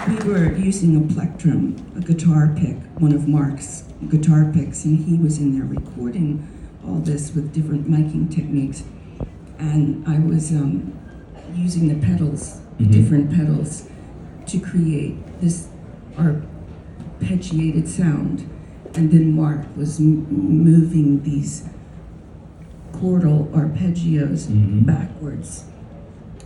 we were using a plectrum, a guitar pick, one of Mark's guitar picks, and he was in there recording all this with different miking techniques. And I was using the pedals, different pedals, to create this arpeggiated sound. And then Mark was moving these chordal arpeggios backwards.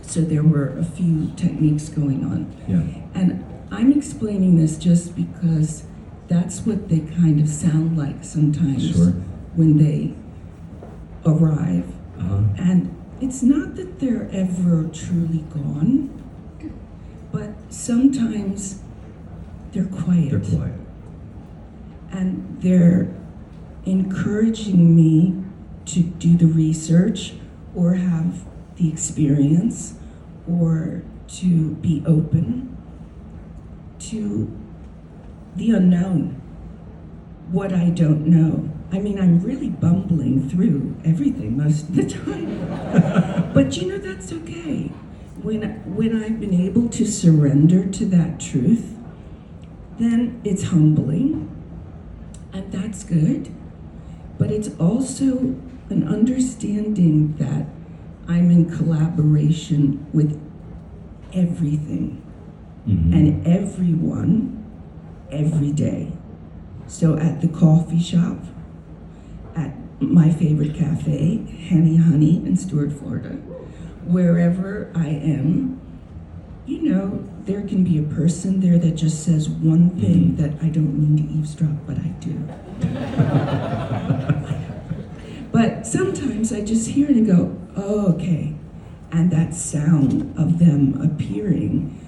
So there were a few techniques going on. Yeah. And I'm explaining this just because that's what they kind of sound like sometimes when they arrive. And it's not that they're ever truly gone, but sometimes they're quiet. They're quiet. And they're encouraging me to do the research or have the experience or to be open to the unknown, what I don't know. I mean, I'm really bumbling through everything most of the time. But you know, that's okay. When I've been able to surrender to that truth, then it's humbling, and that's good. But it's also an understanding that I'm in collaboration with everything and everyone every day. So at the coffee shop, at my favorite cafe, Henny Honey in Stuart, Florida, wherever I am, you know, there can be a person there that just says one thing that I don't mean to eavesdrop, but I do. But sometimes I just hear it and go, oh, okay. And that sound of them appearing.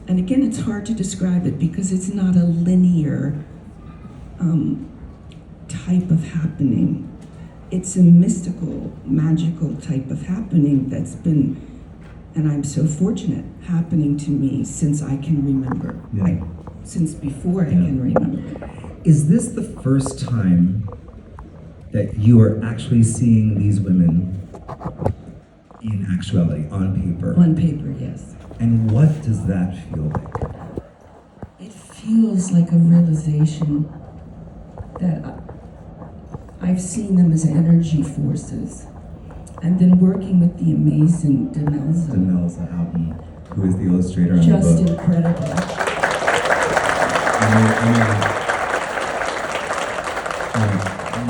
And again, it's hard to describe it because it's not a linear type of happening. It's a mystical, magical type of happening that's been, and I'm so fortunate, happening to me since I can remember. Like, since before I can remember. Is this the first time that you are actually seeing these women in actuality, on paper? On paper, yes. And what does that feel like? It feels like a realization that I've seen them as energy forces. And then working with the amazing Demelza Houghton, who is the illustrator on the book. Just incredible.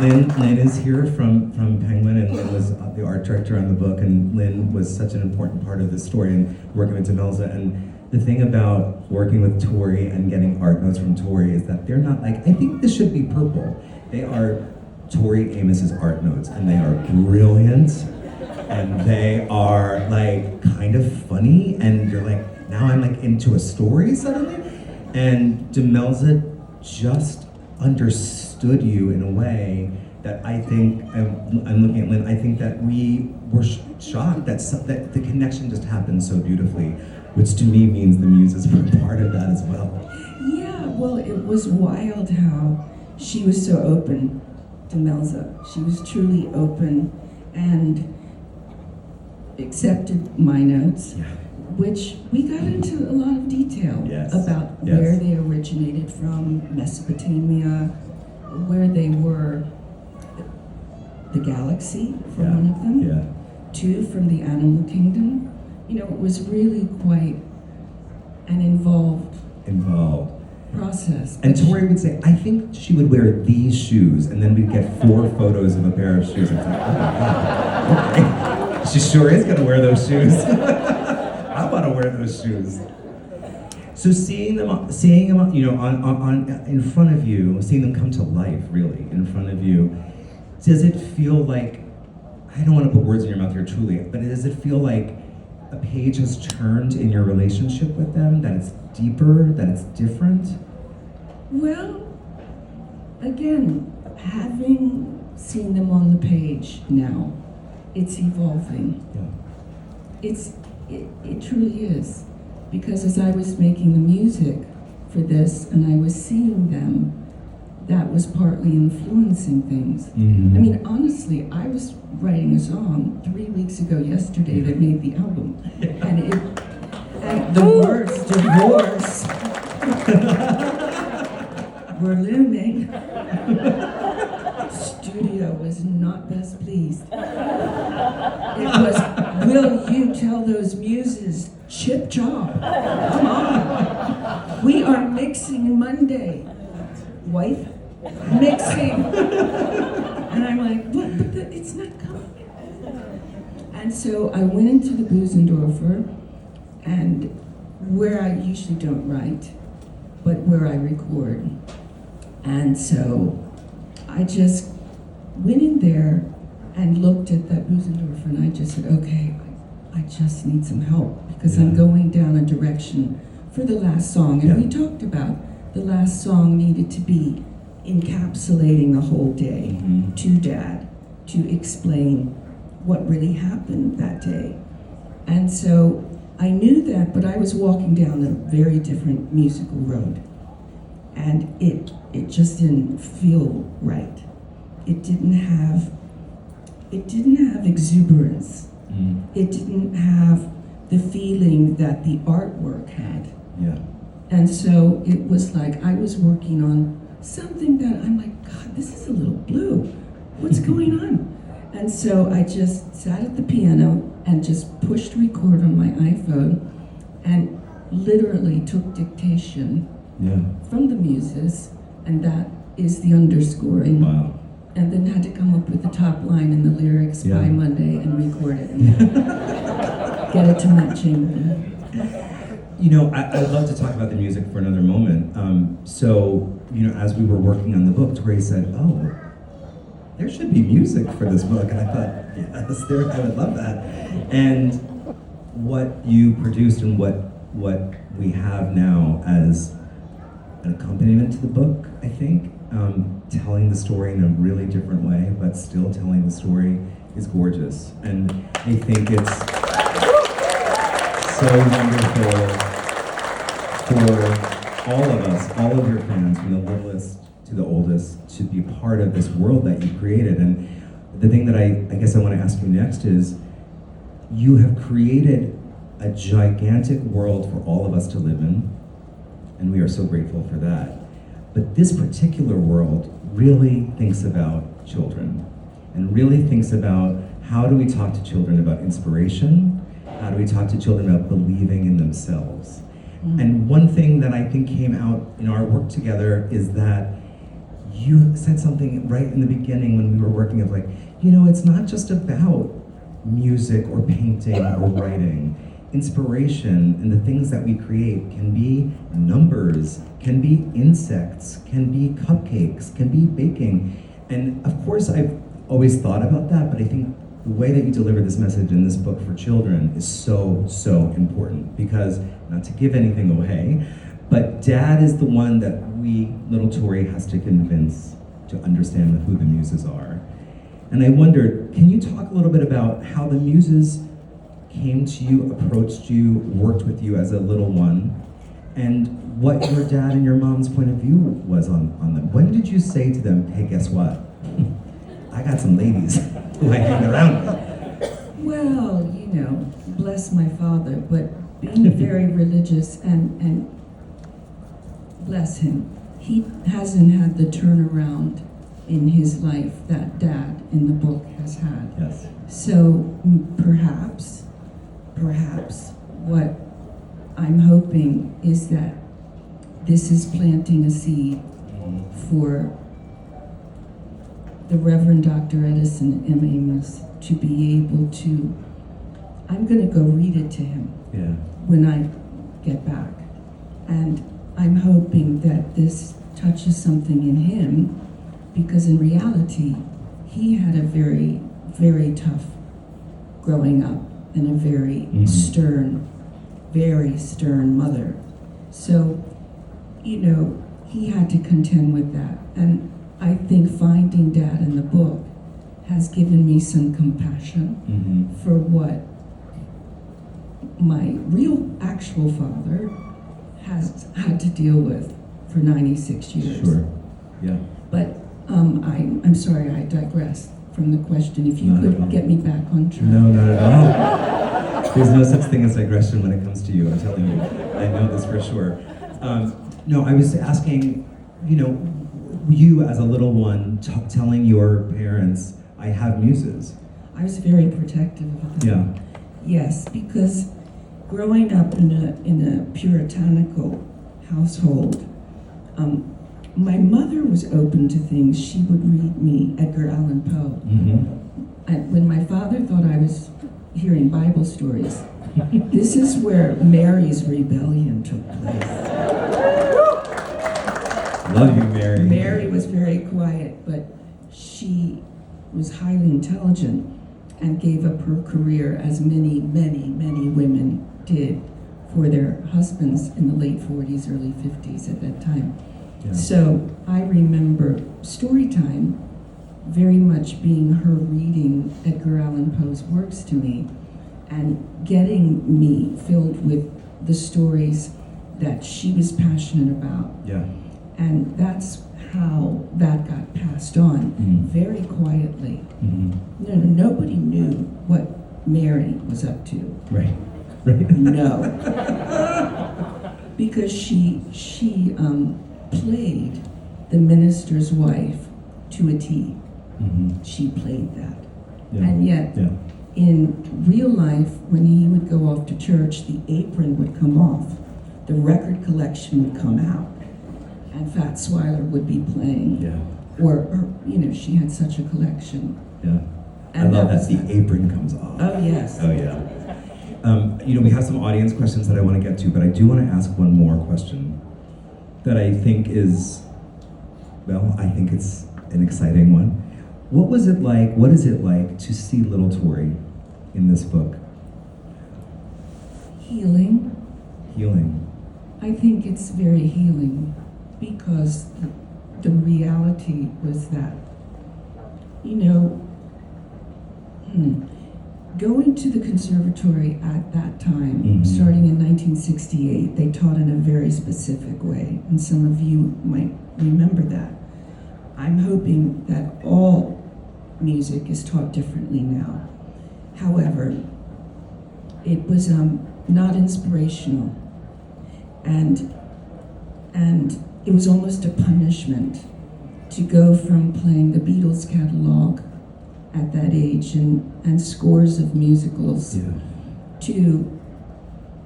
Lynn is here from Penguin, and Lynn was the art director on the book, and Lynn was such an important part of this story and working with Demelza. And the thing about working with Tori and getting art notes from Tori is that they're not like, I think this should be purple. They are Tori Amos's art notes, and they are brilliant, and they are like kind of funny, and you're like, now I'm like into a story suddenly. And Demelza just understood you in a way that I think, I'm looking at Lynn, I think that we were shocked that the connection just happened so beautifully, which to me means the Muses were part of that as well. Yeah, well, it was wild how she was so open, Demelza. She was truly open and accepted my notes, which we got into a lot of detail about where they originated from, Mesopotamia, where they were, the galaxy for one of them, two from the animal kingdom. You know, it was really quite an involved process. And Tori would say, I think she would wear these shoes, and then we'd get 4 photos of a pair of shoes. It's like, oh my God, okay. She sure is gonna wear those shoes. I wanna wear those shoes. So seeing them, you know, on in front of you, seeing them come to life, really, in front of you, does it feel like, I don't want to put words in your mouth here truly, but does it feel like a page has turned in your relationship with them, that it's deeper, that it's different? Well, again, having seen them on the page now, it's evolving. It truly is. Because as I was making the music for this and I was seeing them, that was partly influencing things. I mean, honestly, I was writing a song 3 weeks ago yesterday that made the album. And the words, divorce, It was, will you tell those muses, chip chop, come on. We are mixing Monday. Wife, mixing. And I'm like, what? But it's not coming. And so I went into the Busendorfer, and where I usually don't write, but where I record. And so I just went in there and looked at that Busendorfer, and I just said, okay, I just need some help because I'm going down a direction for the last song. And we talked about the last song needed to be encapsulating the whole day to Dad, to explain what really happened that day. And so I knew that, but I was walking down a very different musical road. And it just didn't feel right. It didn't have exuberance. It didn't have the feeling that the artwork had. Yeah. And so it was like I was working on something that I'm like, God, this is a little blue. What's going on? And so I just sat at the piano and just pushed record on my iPhone and literally took dictation from the Muses, and that is the underscoring. Wow. And then had to come up with the top line and the lyrics by Monday and record it and get it to Matt Chamberlain. You know, I'd love to talk about the music for another moment. So, you know, as we were working on the book, Tori said, oh, there should be music for this book. And I thought, yes, I would love that. And what you produced and what we have now as an accompaniment to the book, I think, telling the story in a really different way, but still telling the story is gorgeous. And I think it's so wonderful for all of us, all of your fans, from the littlest to the oldest, to be part of this world that you created. And the thing that I guess I want to ask you next is, you have created a gigantic world for all of us to live in, and we are so grateful for that. But this particular world really thinks about children, and really thinks about how do we talk to children about inspiration, how do we talk to children about believing in themselves. And one thing that I think came out in our work together is that you said something right in the beginning when we were working of like, you know, it's not just about music or painting or writing. Inspiration and the things that we create can be numbers, can be insects, can be cupcakes, can be baking. And of course, I've always thought about that, but I think the way that you deliver this message in this book for children is so, so important, because, not to give anything away, but Dad is the one that little Tori has to convince to understand who the Muses are. And I wondered, can you talk a little bit about how the Muses came to you, approached you, worked with you as a little one, and what your dad and your mom's point of view was on them? When did you say to them, hey, guess what? I got some ladies who I hang around with. Well, you know, bless my father, but being very religious and bless him, he hasn't had the turnaround in his life that Dad in the book has had. Yes. So perhaps what I'm hoping is that this is planting a seed for the Reverend Dr. Edison M. Amos to be able to, I'm going to go read it to him when I get back. And I'm hoping that this touches something in him, because in reality, he had a very, very tough growing up and a very very stern mother. So, you know, he had to contend with that. And I think finding Dad in the book has given me some compassion for what my real actual father has had to deal with for 96 years. Sure, yeah. But I'm sorry, I digressed from the question. If you could get me back on track. No, not at all. There's no such thing as digression when it comes to you, I'm telling you. I know this for sure. No, I was asking, you know, you as a little one telling your parents, I have muses. I was very protective of them. Yeah. Yes, because growing up in a puritanical household, my mother was open to things. She would read me Edgar Allan Poe. And when my father thought I was hearing Bible stories, this is where Mary's rebellion took place. Love you, Mary. Mary was very quiet, but she was highly intelligent and gave up her career, as many women did, for their husbands in the late 40s, early 50s at that time. Yeah. So I remember story time very much being her reading Edgar Allan Poe's works to me and getting me filled with the stories that she was passionate about. Yeah. And that's how that got passed on very quietly. Nobody knew what Mary was up to. Right. Right. No. Because she played the minister's wife to a T. She played that. Yeah. And yet, in real life, when he would go off to church, the apron would come off, the record collection would come out, and Fat Swiler would be playing. Yeah. Or she had such a collection. Yeah. And I love that the apron comes off. Oh, yes. Oh, yeah. We have some audience questions that I want to get to, but I do want to ask one more question that I think is, I think it's an exciting one. What is it like to see little Tori in this book? Healing. Healing. I think it's very healing because the reality was that, going to the conservatory at that time, starting in 1968, they taught in a very specific way, and some of you might remember that. I'm hoping that all music is taught differently now. However, it was not inspirational, and it was almost a punishment to go from playing the Beatles catalog at that age and scores of musicals to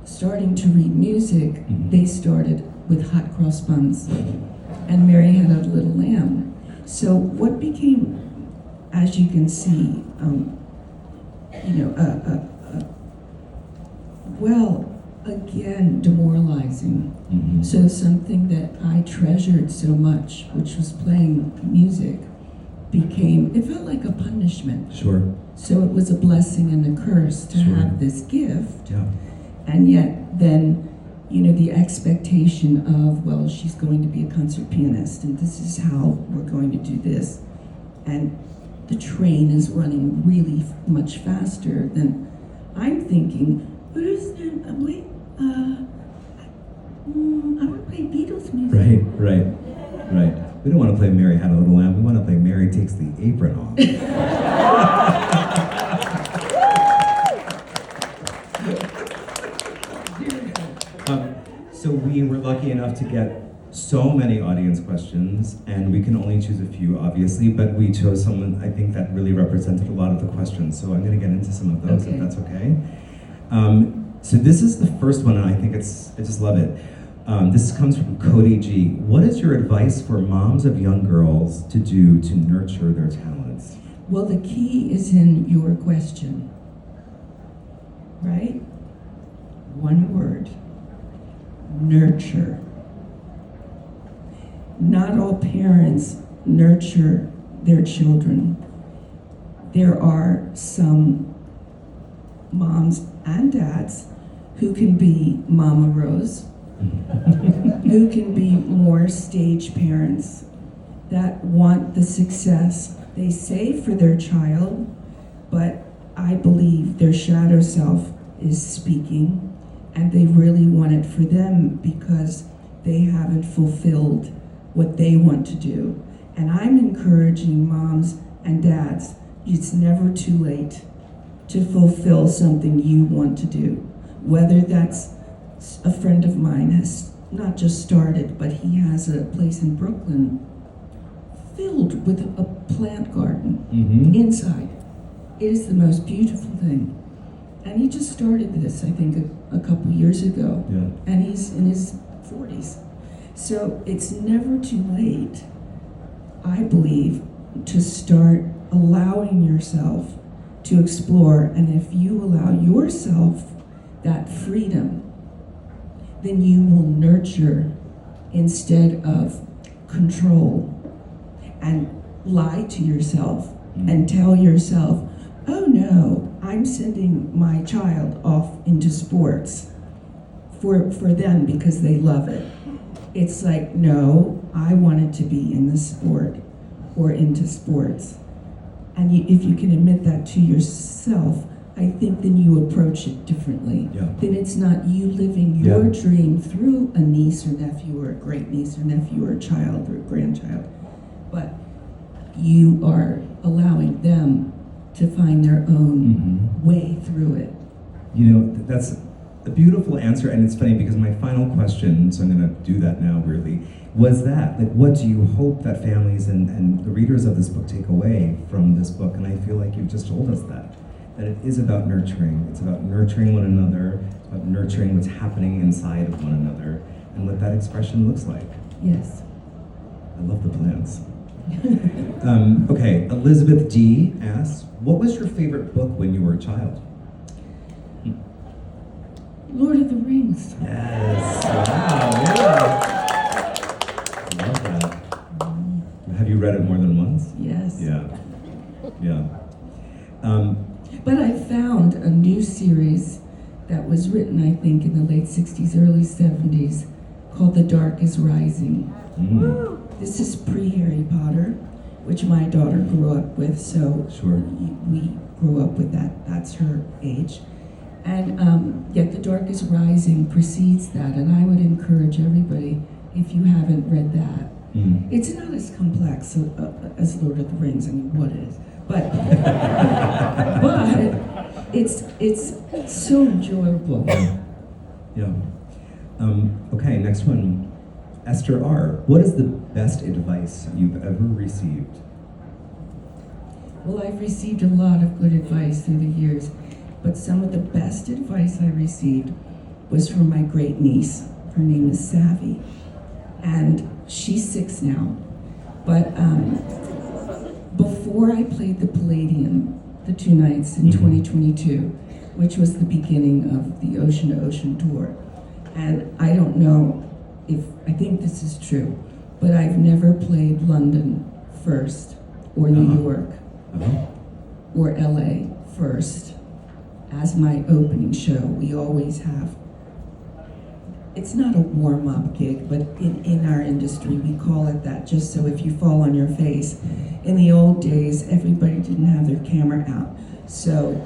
starting to read music. They started with Hot Cross Buns and Mary Had a Little Lamb. So what became, as you can see, again, demoralizing. So something that I treasured so much, which was playing music, it felt like a punishment. Sure. So it was a blessing and a curse to have this gift. Yeah. And yet then, the expectation of, she's going to be a concert pianist, and this is how we're going to do this. And the train is running really much faster than I'm thinking, I want to play Beatles music. Right. We don't want to play Mary Had a Little Lamb. We want to play Mary Takes the Apron Off. So we were lucky enough to get so many audience questions, and we can only choose a few, obviously, but we chose someone I think that really represented a lot of the questions. So I'm going to get into some of those, if that's okay. So this is the first one, and I think I just love it. This comes from Cody G. What is your advice for moms of young girls to do to nurture their talents? Well, the key is in your question, right? One word: nurture. Not all parents nurture their children. There are some moms and dads who can be Mama Rose, who can be more stage parents that want the success they say for their child, but I believe their shadow self is speaking, and they really want it for them because they haven't fulfilled what they want to do. And I'm encouraging moms and dads, it's never too late to fulfill something you want to do. Whether that's, a friend of mine has not just started, but he has a place in Brooklyn filled with a plant garden inside. It is the most beautiful thing. And he just started this, I think, a couple years ago. Yeah. And he's in his 40s. So it's never too late, I believe, to start allowing yourself to explore. And if you allow yourself that freedom, then you will nurture instead of control and lie to yourself and tell yourself, oh no, I'm sending my child off into sports for them because they love it. It's like, no, I wanted to be in the sport or into sports. And if you can admit that to yourself, I think then you approach it differently. Yeah. Then it's not you living your dream through a niece or nephew or a great niece or nephew or a child or a grandchild, but you are allowing them to find their own way through it. You know, that's a beautiful answer, and it's funny because my final question, so I'm going to do that now weirdly, was that, like, what do you hope that families and the readers of this book take away from this book? And I feel like you've just told us that it is about nurturing. It's about nurturing one another, it's about nurturing what's happening inside of one another, and what that expression looks like. Yes. I love the plans. Okay, Elizabeth D. asks, what was your favorite book when you were a child? Lord of the Rings. Yes. Wow, yeah. I love that. Have you read it more than once? Yes. Yeah. Yeah. But I found a new series that was written, I think, in the late 60s, early 70s, called The Dark is Rising. This is pre-Harry Potter, which my daughter grew up with, so Sure. we grew up with that. That's her age. And yet The Dark is Rising precedes that, and I would encourage everybody, if you haven't read that, it's not as complex as Lord of the Rings. I mean, what is? But it's so enjoyable. Yeah. Okay, next one. Esther R. What is the best advice you've ever received? Well, I've received a lot of good advice through the years, but some of the best advice I received was from my great niece. Her name is Savvy, and she's 6 now. But before I played the Palladium, the 2 nights in 2022, which was the beginning of the Ocean to Ocean tour, and I don't know if I think this is true, but I've never played London first, or New York, or LA first as my opening show. We always have. It's not a warm-up gig, but in our industry we call it that, just so if you fall on your face. In the old days, everybody didn't have their camera out. So,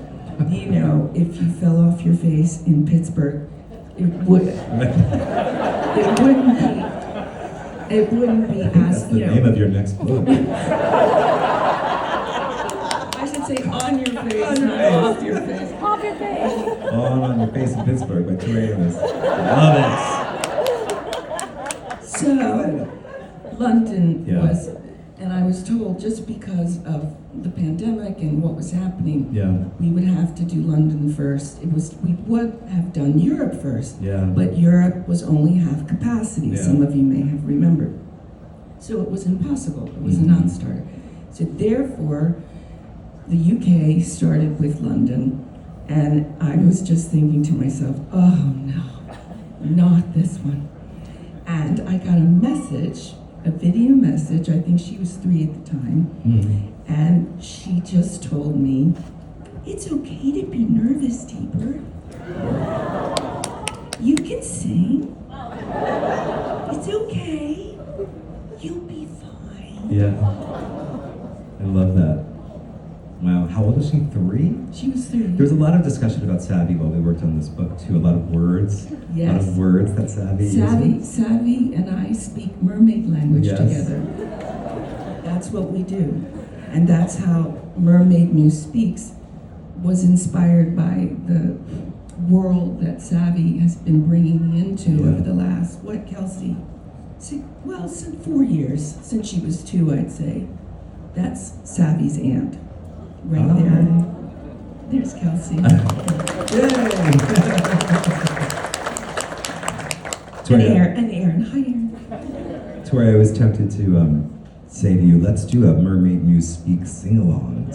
you know, if you fell off your face in Pittsburgh, it wouldn't be That's as, the you know. name of your next book. I should say on your face, not off your face. Off your face. On Your Face in Pittsburgh by Tori Amos. Love it. So, London Yeah. was, and I was told just because of the pandemic and what was happening, we would have to do London first. We would have done Europe first, but Europe was only half capacity. Some of you may have remembered. So it was impossible. It was a non-starter. So therefore, the UK started with London, and I was just thinking to myself, oh no, not this one. And I got a message, a video message, I think she was 3 at the time, and she just told me, it's okay to be nervous, T-Bird. You can sing. It's okay. You'll be fine. Yeah. I love that. Wow, how old is she? 3? She was 3. There's a lot of discussion about Savvy while we worked on this book too. A lot of words. Yes. A lot of words that Savvy uses. Savvy and I speak mermaid language Yes. together. That's what we do. And that's how Mermaid Muse Speaks was inspired by the world that Savvy has been bringing into over the last, what, Kelsey? Since 4 years, since she was 2, I'd say. That's Savvy's aunt, right there. There's Kelsey. Tori, And Aaron. Hi, Aaron. Tori, I was tempted to say to you, let's do a Mermaid Muse Speak sing-along.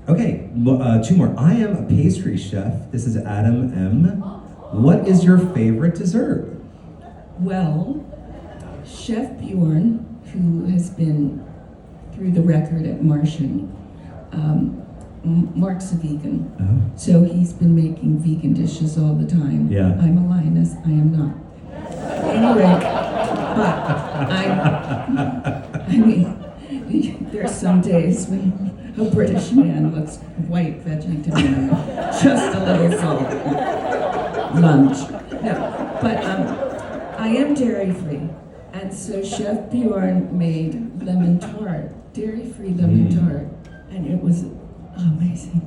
Okay, two more. I am a pastry chef. This is Adam M. What is your favorite dessert? Well, Chef Bjorn, who has been through the record at Martian, Mark's a vegan. Oh. So he's been making vegan dishes all the time. Yeah. I'm a lioness, I am not. Anyway, but I mean, there's some days when a British man looks white veggie to me, just a little salt. Lunch. No, but I am dairy-free. And so Chef Bjorn made lemon tart, dairy-free lemon tart, and it was amazing.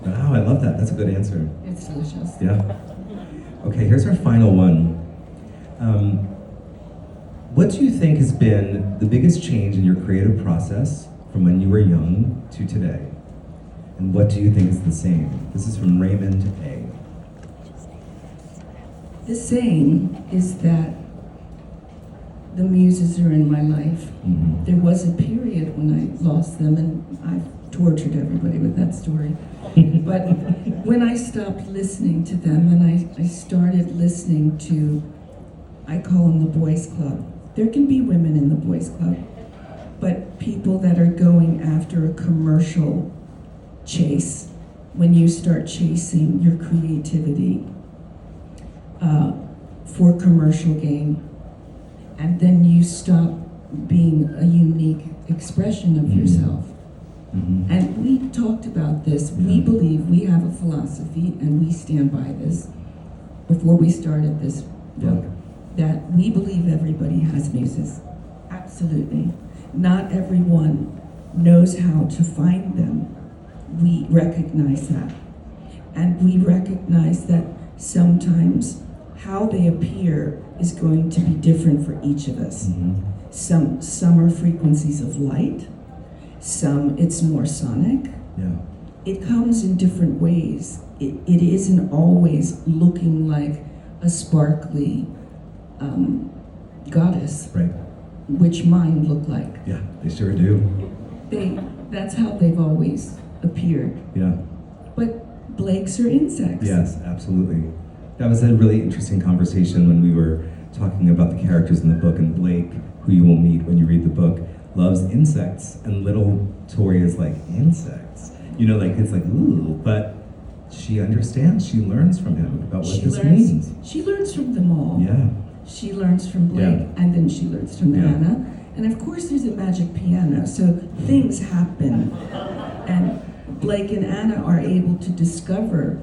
Wow, I love that. That's a good answer. It's delicious. Yeah. Okay, here's our final one. What do you think has been the biggest change in your creative process from when you were young to today? And what do you think is the same? This is from Raymond A. The same is that the Muses are in my life. Mm-hmm. There was a period when I lost them, and I've tortured everybody with that story. But when I stopped listening to them and I started listening to, I call them the boys club. There can be women in the boys club, but people that are going after a commercial chase, when you start chasing your creativity for commercial gain, and then you stop being a unique expression of yourself. Mm-hmm. And we talked about this. We believe, we have a philosophy, and we stand by this before we started this book, that we believe everybody has muses. Absolutely. Not everyone knows how to find them. We recognize that. And we recognize that sometimes how they appear is going to be different for each of us. Mm-hmm. Some are frequencies of light, some it's more sonic. Yeah. It comes in different ways. It isn't always looking like a sparkly goddess, Right. which mine look like. Yeah, they sure do. That's how they've always appeared. Yeah. But Blakes are insects. Yes, absolutely. That was a really interesting conversation when we were talking about the characters in the book, and Blake, who you will meet when you read the book, loves insects, and little Tori is like, insects? You know, like, it's like, ooh, but she understands, she learns from him about what this means. She learns from them all. Yeah. She learns from Blake, and then she learns from Anna. And of course there's a magic piano, so things happen. And Blake and Anna are able to discover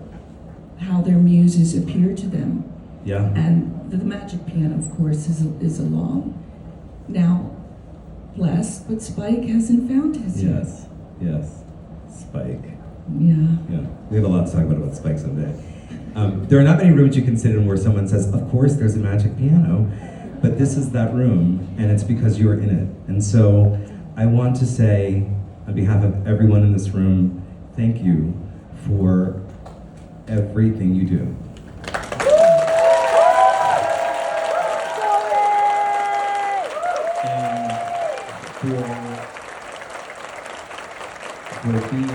how their muses appear to them. Yeah. And the magic piano, of course, is along. Now, bless, but Spike hasn't found his yet. Yes. Spike. Yeah. Yeah. We have a lot to talk about Spike someday. There are not many rooms you can sit in where someone says, of course there's a magic piano, but this is that room, and it's because you're in it. And so I want to say, on behalf of everyone in this room, thank you for everything you do. And for being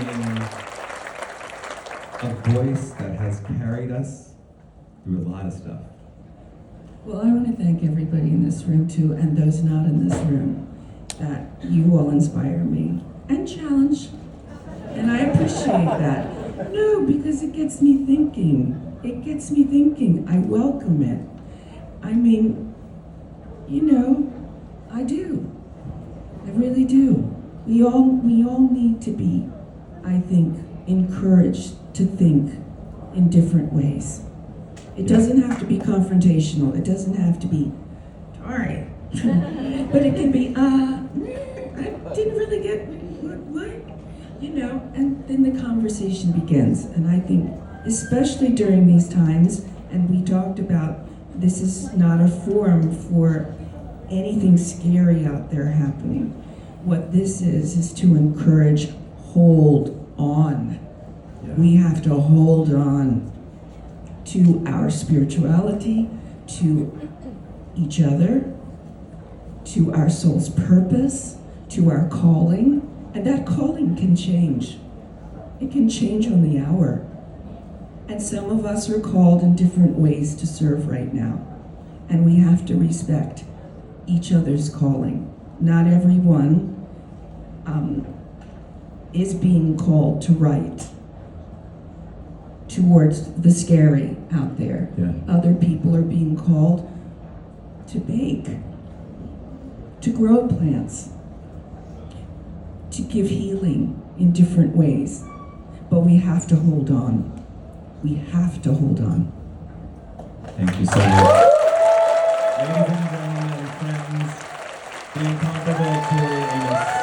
a voice that has carried us through a lot of stuff. Well, I want to thank everybody in this room too, and those not in this room, that you all inspire me and challenge. And I appreciate that. No, because it gets me thinking. It gets me thinking. I welcome it. I mean, you know, I do. I really do. We all need to be, I think, encouraged to think in different ways. It doesn't have to be confrontational. It doesn't have to be, Tori. But it can be, I didn't really get what, you know, and then the conversation begins. And I think, especially during these times, and we talked about this is not a forum for anything scary out there happening. what this is to encourage, hold on. Yeah. We have to hold on to our spirituality, to each other, to our soul's purpose, to our calling. And that calling can change. It can change on the hour. And some of us are called in different ways to serve right now. And we have to respect each other's calling. Not everyone is being called to write towards the scary out there. Yeah. Other people are being called to bake, to grow plants, to give healing in different ways. But we have to hold on. We have to hold on. Thank you so much. Ladies and gentlemen, friends, the incomparable Tori Amos.